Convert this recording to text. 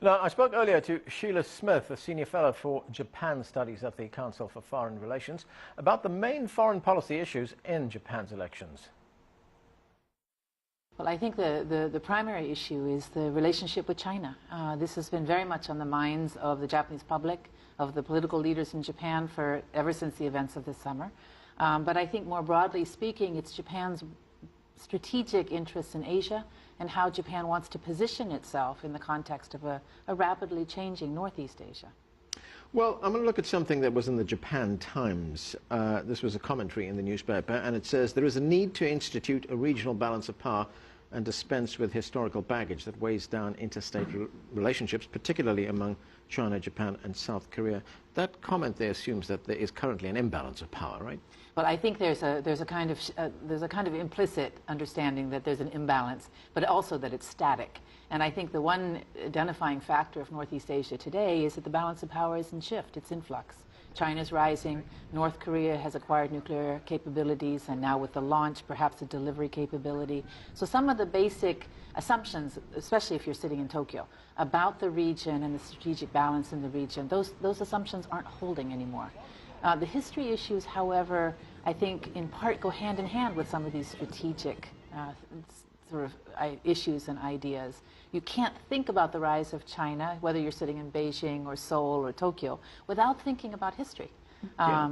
Now, I spoke earlier to Sheila Smith, a senior fellow for Japan Studies at the Council for Foreign Relations, about the main foreign policy issues in Japan's elections. Well, I think the primary issue is the relationship with China. This has been very much on the minds of the Japanese public, of the political leaders in Japan ever since the events of this summer. But I think more broadly speaking, it's Japan's strategic interests in Asia and how Japan wants to position itself in the context of a rapidly changing Northeast Asia. Well, I'm going to look at something that was in the Japan Times. This was a commentary in the newspaper, and it says there is a need to institute a regional balance of power and dispense with historical baggage that weighs down interstate relationships, particularly among China, Japan, and South Korea. That comment there assumes that there is currently an imbalance of power, right? Well, I think there's a kind of implicit understanding that there's an imbalance, but also that it's static. And I think the one identifying factor of Northeast Asia today is that the balance of power is in shift, it's in flux. China's rising, North Korea has acquired nuclear capabilities, and now with the launch, perhaps a delivery capability. So some of the basic assumptions, especially if you're sitting in Tokyo, about the region and the strategic balance in the region, those assumptions aren't holding anymore. The history issues, however, I think in part go hand in hand with some of these strategic issues and ideas. You can't think about the rise of China, whether you're sitting in Beijing or Seoul or Tokyo, without thinking about history. Yeah.